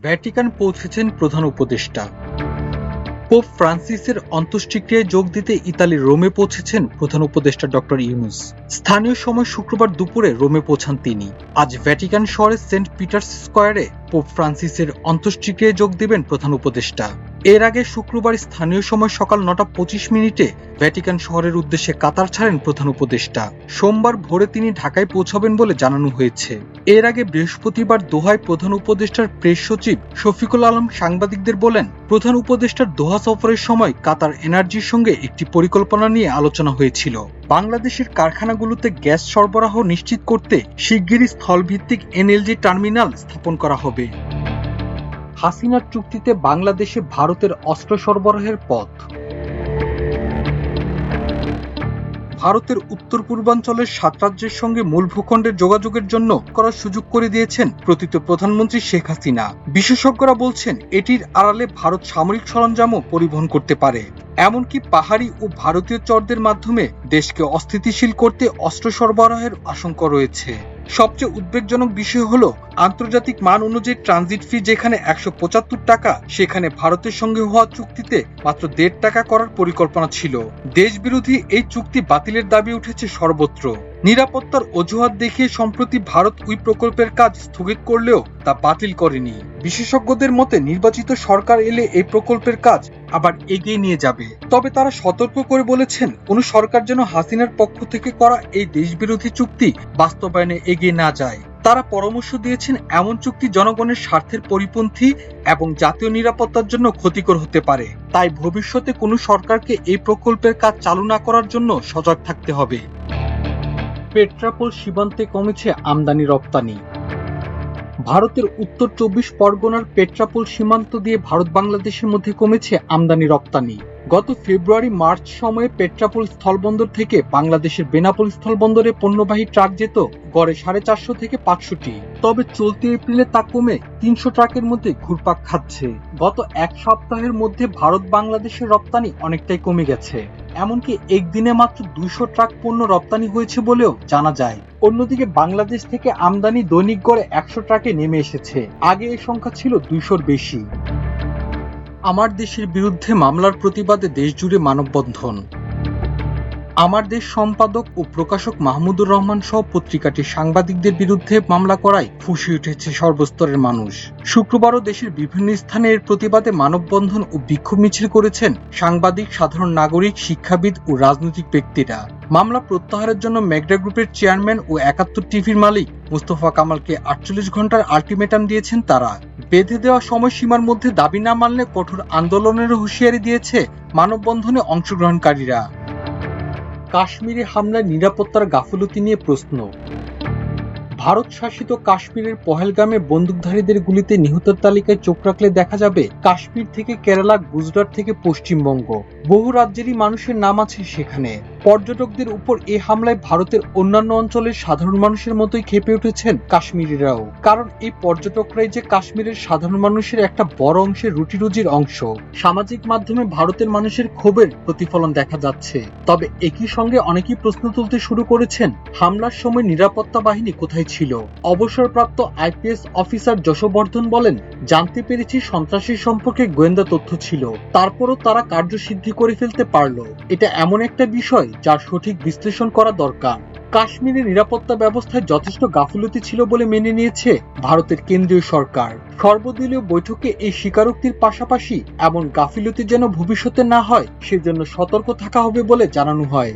Vatican পৌঁছেছেন প্রধান উপদেষ্টা। পোপ ফ্রান্সিসের অন্ত্যেষ্টিক্রিয়ায় যোগ দিতে ইতালির রোমে পৌঁছেছেন প্রধান উপদেষ্টা ডক্টর ইউনুস। স্থানীয় সময় শুক্রবার দুপুরে রোমে পৌঁছান তিনি। আজ ভ্যাটিকান শহরের সেন্ট পিটার্স স্কয়ারে পোপ ফ্রান্সিসের অন্ত্যেষ্টিক্রিয়ায় যোগ দেবেন প্রধান উপদেষ্টা। এর আগে শুক্রবার স্থানীয় সময় সকাল 9:25 ভ্যাটিকান শহরের উদ্দেশ্যে কাতার ছাড়েন প্রধান উপদেষ্টা। সোমবার ভোরে তিনি ঢাকায় পৌঁছাবেন বলে জানানো হয়েছে। এর আগে বৃহস্পতিবার দোহায় প্রধান উপদেষ্টার প্রেস সচিব শফিকুল আলম সাংবাদিকদের বলেন, প্রধান উপদেষ্টার দোহা সফরের সময় কাতার এনার্জির সঙ্গে একটি পরিকল্পনা নিয়ে আলোচনা হয়েছিল। বাংলাদেশের কারখানাগুলোতে গ্যাস সরবরাহ নিশ্চিত করতে শিগগিরই স্থলভিত্তিক এনএলজি টার্মিনাল স্থাপন করা হবে। হাসিনার চুক্তিতে বাংলাদেশে ভারতের অস্ত্র সরবরাহের পথ। ভারতের উত্তর পূর্বাঞ্চলের 7 রাজ্যের সঙ্গে মূল ভূখণ্ডের যোগাযোগের জন্য করার সুযোগ করে দিয়েছেন প্রতীত প্রধানমন্ত্রী শেখ হাসিনা। বিশেষজ্ঞরা বলছেন, এটির আড়ালে ভারত সামরিক সরঞ্জামও পরিবহন করতে পারে। এমনকি পাহাড়ি ও ভারতীয় চরদের মাধ্যমে দেশকে অস্থিতিশীল করতে অস্ত্র সরবরাহের আশঙ্কা রয়েছে। সবচেয়ে উদ্বেগজনক বিষয় হলো, আন্তর্জাতিক মান অনুযায়ী ট্রানজিট ফি যেখানে 175 টাকা, সেখানে ভারতের সঙ্গে হওয়া চুক্তিতে মাত্র 1.5 টাকা করার পরিকল্পনা ছিল। দেশবিরোধী এই চুক্তি বাতিলের দাবি উঠেছে সর্বত্র। নিরাপত্তার অজুহাত দেখিয়ে সম্প্রতি ভারত ওই প্রকল্পের কাজ স্থগিত করলেও তা বাতিল করেনি। বিশেষজ্ঞদের মতে, নির্বাচিত সরকার এলে এই প্রকল্পের কাজ আবার এগিয়ে নিয়ে যাবে। তবে তারা সতর্ক করে বলেছেন, কোন সরকার যেন হাসিনার পক্ষ থেকে করা এই দেশবিরোধী চুক্তি বাস্তবায়নে এগিয়ে না যায়। তারা পরামর্শ দিয়েছেন, এমন চুক্তি জনগণের স্বার্থের পরিপন্থী এবং জাতীয় নিরাপত্তার জন্য ক্ষতিকর হতে পারে। তাই ভবিষ্যতে কোনো সরকারকে এই প্রকল্পের কাজ চালু না করার জন্য সজাগ থাকতে হবে। পেট্রাপোল সীমান্তে কমেছে আমদানি রপ্তানি। ভারতের উত্তর 24 পরগনার পেট্রাপোল সীমান্ত দিয়ে ভারত বাংলাদেশের মধ্যে কমেছে আমদানি রপ্তানি। গত ফেব্রুয়ারি-মার্চ সময়ে পেট্রাপোল স্থলবন্দর থেকে বাংলাদেশের বেনাপোল স্থলবন্দরে পণ্যবাহী ট্রাক যেত গড়ে 450 থেকে 500টি। তবে চলতি এপ্রিলে তা কমে 300 ট্রাকের মধ্যে ঘুরপাক খাচ্ছে। গত এক সপ্তাহের মধ্যে ভারত বাংলাদেশের রপ্তানি অনেকটাই কমে গেছে। এমনকি একদিনে মাত্র 200 ট্রাক পণ্য রপ্তানি হয়েছে বলেও জানা যায়। অন্যদিকে বাংলাদেশ থেকে আমদানি দৈনিক গড়ে 100 ট্রাকে নেমে এসেছে। আগে এই সংখ্যা ছিল 200-র বেশি। আমার দেশের বিরুদ্ধে মামলার প্রতিবাদে দেশজুড়ে মানববন্ধন। আমার দেশ সম্পাদক ও প্রকাশক মাহমুদুর রহমান সহ পত্রিকাটির সাংবাদিকদের বিরুদ্ধে মামলা করায় ফুঁসে উঠেছে সর্বস্তরের মানুষ। শুক্রবারও দেশের বিভিন্ন স্থানে এর প্রতিবাদে মানববন্ধন ও বিক্ষোভ মিছিল করেছেন সাংবাদিক, সাধারণ নাগরিক, শিক্ষাবিদ ও রাজনৈতিক ব্যক্তিরা। মামলা প্রত্যাহারের জন্য মেঘনা গ্রুপের চেয়ারম্যান ও 71 টিভির মালিক মুস্তফা কামালকে 48 ঘন্টার আলটিমেটাম দিয়েছেন তারা। বেঁধে দেওয়া সময়সীমার মধ্যে দাবি না মানলে কঠোর আন্দোলনের হুঁশিয়ারি দিয়েছে মানববন্ধনে অংশগ্রহণকারীরা। কাশ্মীরে হামলায় নিরাপত্তার গাফিলতি নিয়ে প্রশ্ন। ভারত শাসিত কাশ্মীরের পহেলগামে বন্দুকধারীদের গুলিতে নিহতের তালিকায় চোখ রাখলে দেখা যাবে কাশ্মীর থেকে কেরালা, গুজরাট থেকে পশ্চিমবঙ্গ, বহু রাজ্যেরই মানুষের নাম আছে সেখানে। পর্যটকদের উপর এই হামলায় ভারতের অন্যান্য অঞ্চলের সাধারণ মানুষের মতোই ক্ষেপে উঠেছেন কাশ্মীরিরাও। কারণ এই পর্যটকরাই যে কাশ্মীরের সাধারণ মানুষের একটা বড় অংশের রুটিরুজির অংশ। সামাজিক মাধ্যমে ভারতের মানুষের ক্ষোভের প্রতিফলন দেখা যাচ্ছে। তবে একই সঙ্গে অনেকেই প্রশ্ন তুলতে শুরু করেছেন, হামলার সময় নিরাপত্তা বাহিনী কোথায় ছিল? অবসরপ্রাপ্ত আইপিএস অফিসার যশবর্ধন বলেন, জানতে পেরেছি সন্ত্রাসীর সম্পর্কে গোয়েন্দা তথ্য ছিল, তারপরও তারা কার্যসিদ্ধি করে ফেলতে পারলো। এটা এমন একটা বিষয় যার সঠিক বিশ্লেষণ করা দরকার। কাশ্মীরের নিরাপত্তা ব্যবস্থায় যথেষ্ট গাফিলতি ছিল বলে মেনে নিয়েছে ভারতের কেন্দ্রীয় সরকার। সর্বদলীয় বৈঠকে এই স্বীকারোক্তির পাশাপাশি এমন গাফিলতি যেন ভবিষ্যতে না হয় সেজন্য সতর্ক থাকা হবে বলে জানানো হয়।